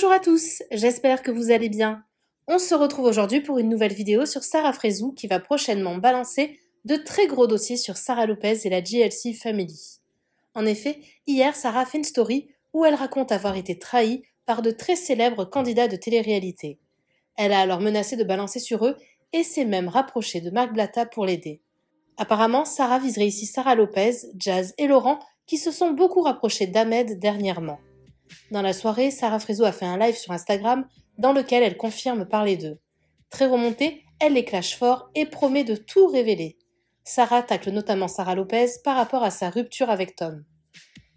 Bonjour à tous, j'espère que vous allez bien. On se retrouve aujourd'hui pour une nouvelle vidéo sur Sarah Frézou qui va prochainement balancer de très gros dossiers sur Sarah Lopez et la GLC Family. En effet, hier, Sarah a fait une story où elle raconte avoir été trahie par de très célèbres candidats de télé-réalité. Elle a alors menacé de balancer sur eux et s'est même rapprochée de Marc Blatta pour l'aider. Apparemment, Sarah viserait ici Sarah Lopez, Jazz et Laurent qui se sont beaucoup rapprochés d'Ahmed dernièrement. Dans la soirée, Sarah Frézou a fait un live sur Instagram dans lequel elle confirme parler d'eux. Très remontée, elle les clash fort et promet de tout révéler. Sarah tacle notamment Sarah Lopez par rapport à sa rupture avec Tom.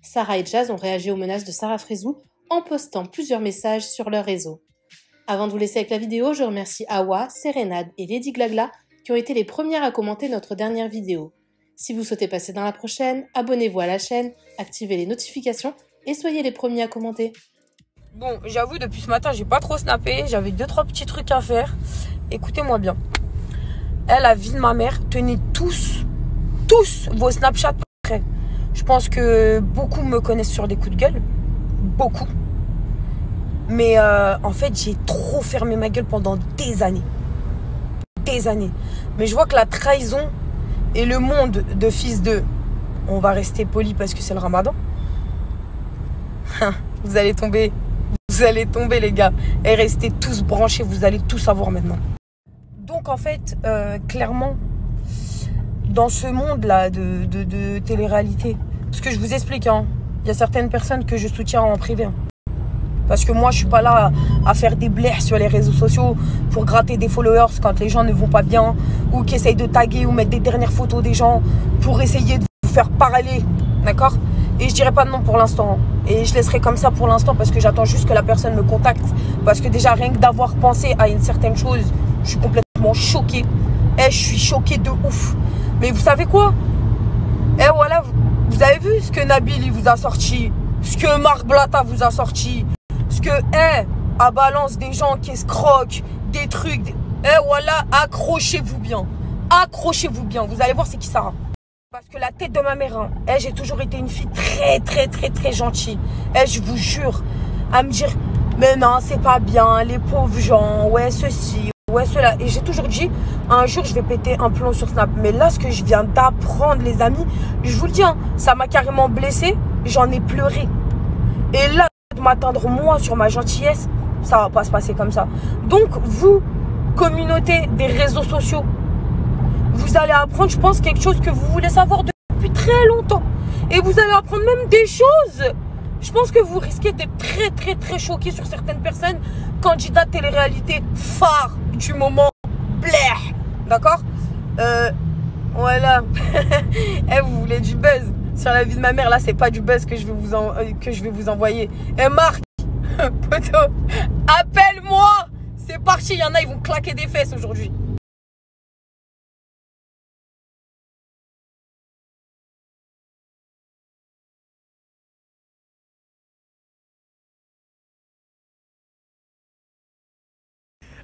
Sarah et Jazz ont réagi aux menaces de Sarah Frézou en postant plusieurs messages sur leur réseau. Avant de vous laisser avec la vidéo, je remercie Awa, Serenade et Lady Glagla qui ont été les premières à commenter notre dernière vidéo. Si vous souhaitez passer dans la prochaine, abonnez-vous à la chaîne, activez les notifications et soyez les premiers à commenter. Bon, j'avoue, depuis ce matin, j'ai pas trop snappé. J'avais 2-3 petits trucs à faire. Écoutez-moi bien. La vie de ma mère, tenez tous vos Snapchats prêts. Je pense que beaucoup me connaissent sur des coups de gueule. Beaucoup. Mais en fait, j'ai trop fermé ma gueule pendant des années. Des années. Mais je vois que la trahison et le monde de fils de... On va rester poli parce que c'est le ramadan. Vous allez tomber les gars. Et restez tous branchés, vous allez tout savoir maintenant. Donc en fait, clairement, dans ce monde-là de télé-réalité, parce que je vous explique, hein, il y a certaines personnes que je soutiens en privé. Hein. Parce que moi, je suis pas là à faire des blaires sur les réseaux sociaux pour gratter des followers quand les gens ne vont pas bien, ou qui essayent de taguer ou mettre des dernières photos des gens pour essayer de vous faire parler, d'accord? Et je dirais pas de non pour l'instant. Et je laisserai comme ça pour l'instant parce que j'attends juste que la personne me contacte. Parce que déjà, rien que d'avoir pensé à une certaine chose, je suis complètement choquée. Je suis choquée de ouf. Mais vous savez quoi? Voilà, vous avez vu ce que Nabil il vous a sorti, ce que Marc Blatta vous a sorti, ce que à balance des gens qui escroquent, des trucs. Voilà, accrochez-vous bien. Accrochez-vous bien. Vous allez voir c'est qui Sarah. Parce que la tête de ma mère, hein, j'ai toujours été une fille très gentille. Je vous jure, à me dire, mais non, c'est pas bien, les pauvres gens, ouais, ceci, ouais, cela. Et j'ai toujours dit, un jour, je vais péter un plomb sur Snap. Mais là, ce que je viens d'apprendre, les amis, je vous le dis, hein, ça m'a carrément blessée, j'en ai pleuré. Et là, de m'attendre, moi, sur ma gentillesse, ça va pas se passer comme ça. Donc, vous, communauté des réseaux sociaux, vous allez apprendre, je pense, quelque chose que vous voulez savoir depuis très longtemps. Et vous allez apprendre même des choses. Je pense que vous risquez d'être très choqués sur certaines personnes. Candidats télé-réalité phares du moment. Blair. D'accord? Voilà. Vous voulez du buzz sur la vie de ma mère. Là, c'est pas du buzz que je vais vous envoyer. Marc, poto, appelle-moi. C'est parti. Il y en a, ils vont claquer des fesses aujourd'hui.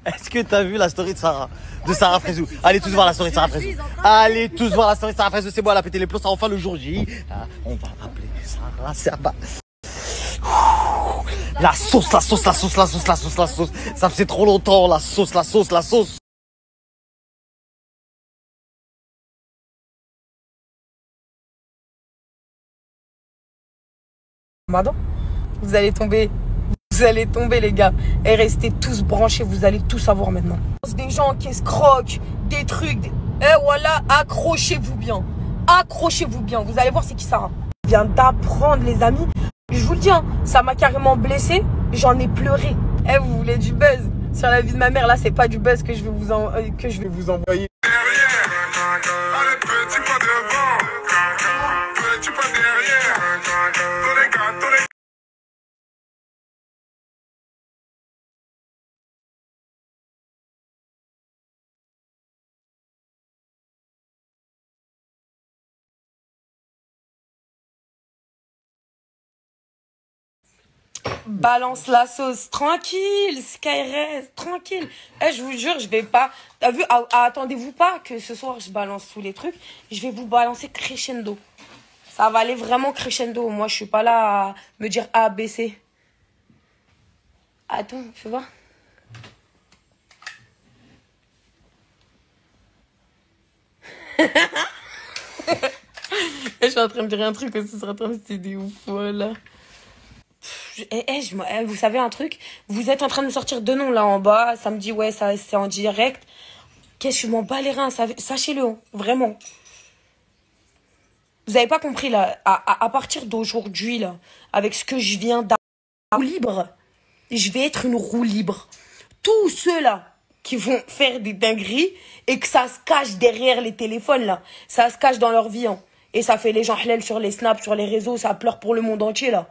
Est-ce que t'as vu la story de Sarah Frézou? Allez tous voir la story de Sarah Frézou. Allez tous voir la story de Sarah Frézou. C'est bon, elle a pété les plombs, ça enfin le jour J. On va appeler Sarah Serba. La sauce. Ça faisait trop longtemps, la sauce. Pardon? Vous allez tomber les gars. Et restez tous branchés, vous allez tout savoir maintenant. Des gens qui escroquent, des trucs. Voilà, accrochez-vous bien. Accrochez-vous bien. Vous allez voir c'est qui Sarah. Je viens d'apprendre les amis. Je vous le dis, hein, ça m'a carrément blessée. J'en ai pleuré. Vous voulez du buzz sur la vie de ma mère. Là, c'est pas du buzz que je vais vous envoyer. Balance la sauce, tranquille, Skyrest, tranquille. Je vous jure, je vais pas... T'as vu, attendez-vous pas que ce soir je balance tous les trucs. Je vais vous balancer crescendo. Ça va aller vraiment crescendo. Moi, je suis pas là à me dire A, B, C. Attends, fais voir. Je suis en train de dire un truc, ce sera en train de s'aider ouf, voilà. Vous savez un truc? Vous êtes en train de me sortir deux noms là en bas. Ça me dit, ouais, ça c'est en direct. Qu'est-ce que je m'en bats les reins, sachez-le, hein, vraiment. Vous avez pas compris là, à partir d'aujourd'hui là, avec ce que je viens d'apprendre, roue libre, je vais être une roue libre. Tous ceux-là qui vont faire des dingueries et que ça se cache derrière les téléphones là, ça se cache dans leur vie, hein. Et ça fait les gens halal sur les snaps, sur les réseaux, ça pleure pour le monde entier là.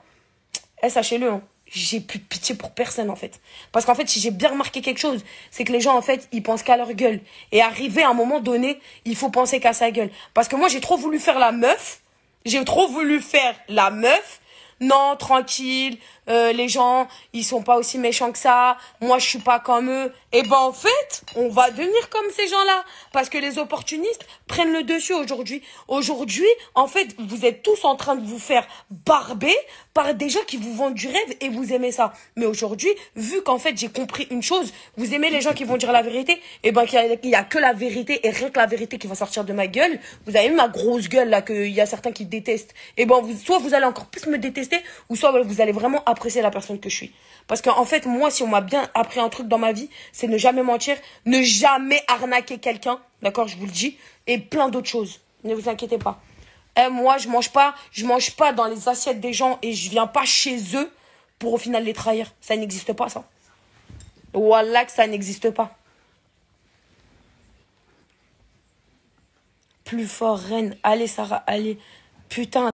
Sachez-le, hein, j'ai plus de pitié pour personne en fait. Parce qu'en fait, si j'ai bien remarqué quelque chose, c'est que les gens en fait, ils pensent qu'à leur gueule. Et arrivé à un moment donné, il faut penser qu'à sa gueule. Parce que moi, j'ai trop voulu faire la meuf. J'ai trop voulu faire la meuf. Non, tranquille, les gens, ils sont pas aussi méchants que ça. Moi, je suis pas comme eux. Et ben, en fait, on va devenir comme ces gens-là. Parce que les opportunistes prennent le dessus aujourd'hui. Aujourd'hui, en fait, vous êtes tous en train de vous faire barber par des gens qui vous vendent du rêve et vous aimez ça. Mais aujourd'hui, vu qu'en fait, j'ai compris une chose, vous aimez les gens qui vont dire la vérité, et ben, qu'il y a que la vérité et rien que la vérité qui va sortir de ma gueule. Vous avez vu ma grosse gueule, là, qu'il y a certains qui détestent. Et ben, soit vous allez encore plus me détester, ou soit vous allez vraiment apprécier la personne que je suis. Parce qu'en fait, moi, si on m'a bien appris un truc dans ma vie, c'est ne jamais mentir, ne jamais arnaquer quelqu'un, d'accord, je vous le dis, et plein d'autres choses. Ne vous inquiétez pas. Moi, je mange pas dans les assiettes des gens et je viens pas chez eux pour au final les trahir. Ça n'existe pas, ça. Wallah que ça n'existe pas. Plus fort, reine. Allez, Sarah, allez. Putain.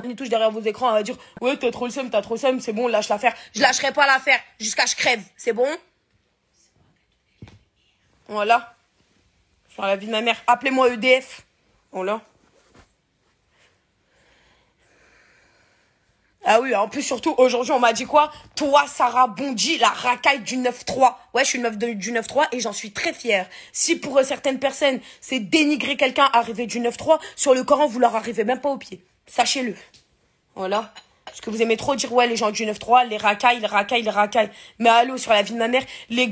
On touche derrière vos écrans, on va dire ouais, t'as trop le seum, c'est bon, lâche l'affaire. Je lâcherai pas l'affaire jusqu'à ce que je crève, c'est bon? Voilà. Sur la vie de ma mère. Appelez-moi EDF. Voilà. Ah oui, en plus, surtout, aujourd'hui, on m'a dit quoi? Toi, Sarah Bondy, la racaille du 9-3. Ouais, je suis une meuf du 9-3 et j'en suis très fière. Si pour certaines personnes, c'est dénigrer quelqu'un arrivé du 9-3, sur le Coran, vous leur arrivez même pas au pied. Sachez-le. Voilà. Parce que vous aimez trop dire, ouais, les gens du 9-3, les racailles, les racailles, les racailles. Mais allô, sur la vie de ma mère, les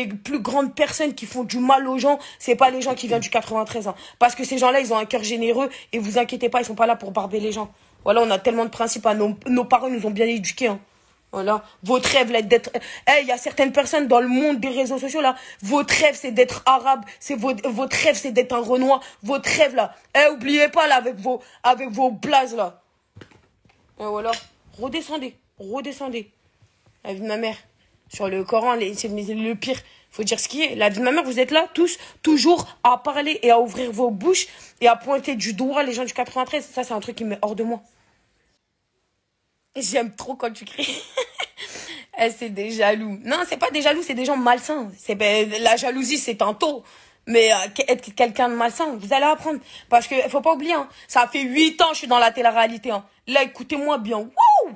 plus grandes personnes qui font du mal aux gens, c'est pas les gens qui viennent du 93 ans. Parce que ces gens-là, ils ont un cœur généreux et vous inquiétez pas, ils sont pas là pour barber les gens. Voilà, on a tellement de principes. Nos parents nous ont bien éduqués. Hein. Voilà. Votre rêve, là, d'être... Il y a certaines personnes dans le monde des réseaux sociaux, là. Votre rêve, c'est d'être arabe. Votre rêve, c'est d'être un Renoir. Votre rêve, là. Oubliez pas, là, avec vos blazes, là. Et voilà. Redescendez. Redescendez. La vie de ma mère. Sur le Coran, c'est le pire. Faut dire ce qui est. La vie de ma mère, vous êtes là, tous, toujours à parler et à ouvrir vos bouches et à pointer du doigt les gens du 93. Ça, c'est un truc qui me met hors de moi. J'aime trop quand tu cries. C'est des jaloux. Non, c'est pas des jaloux, c'est des gens malsains. La jalousie, c'est un taux. Mais être quelqu'un de malsain, vous allez apprendre. Parce que faut pas oublier, hein, ça fait 8 ans que je suis dans la télé-réalité. Hein. Là, écoutez-moi bien. Wouh!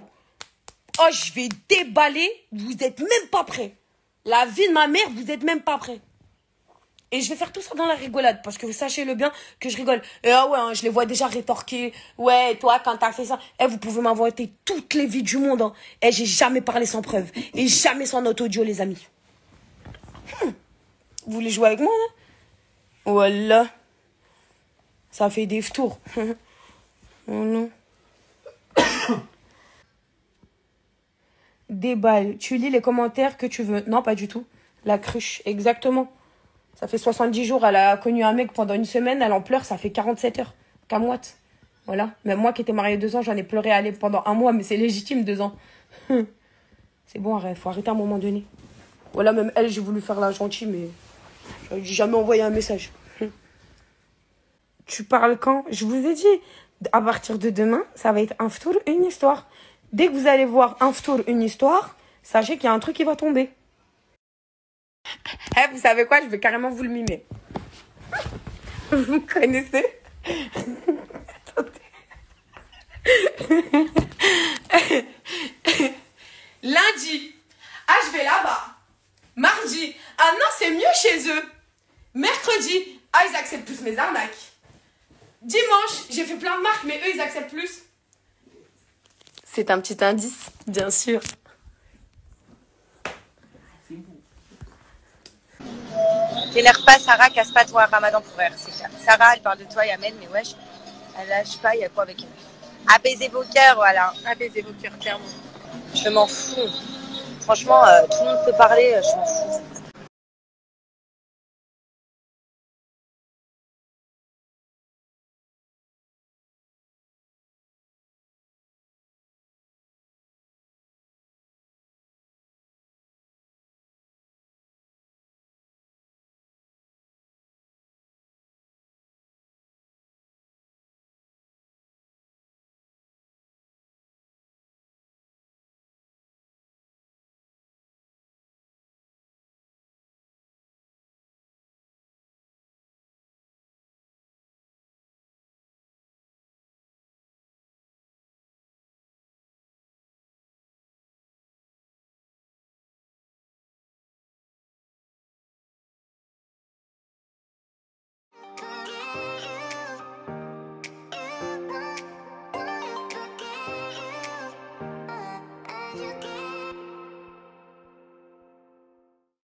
Oh, je vais déballer. Vous êtes même pas prêts. La vie de ma mère, vous êtes même pas prêts. Et je vais faire tout ça dans la rigolade. Parce que vous sachez-le bien que je rigole. Et ah ouais, hein, je les vois déjà rétorquer. Ouais, toi, quand t'as fait ça. Vous pouvez m'inventer toutes les vies du monde. Hein. J'ai jamais parlé sans preuve. Et jamais sans note audio, les amis. Vous voulez jouer avec moi, là? Voilà. Ça fait des tours. Oh non. Déballe. Tu lis les commentaires que tu veux. Non, pas du tout. La cruche, exactement. Ça fait 70 jours. Elle a connu un mec pendant une semaine. Elle en pleure. Ça fait 47 heures. Camoite. Voilà. Même moi qui étais mariée 2 ans, j'en ai pleuré aller pendant 1 mois. Mais c'est légitime, 2 ans. C'est bon, arrête. Faut arrêter à un moment donné. Voilà, même elle, j'ai voulu faire la gentille, mais j'ai jamais envoyé un message. Tu parles quand? Je vous ai dit, à partir de demain, ça va être un ftour, une histoire. Dès que vous allez voir un ftour, une histoire, sachez qu'il y a un truc qui va tomber. Vous savez quoi? Je vais carrément vous le mimer. Vous me connaissez? Lundi, je vais là-bas. Mardi, non, c'est mieux chez eux. Mercredi, ils acceptent plus mes arnaques. Dimanche, j'ai fait plein de marques, mais eux, ils acceptent plus. C'est un petit indice, bien sûr. T'énerve pas, Sarah, casse pas toi un ramadan pour rire, c'est clair. Sarah, elle parle de toi, Yamen, mais wesh, elle lâche pas, il y a quoi avec elle? Apaiser vos cœurs, voilà. Apaiser vos cœurs, clairement. Je m'en fous. Franchement, tout le monde peut parler, je m'en fous.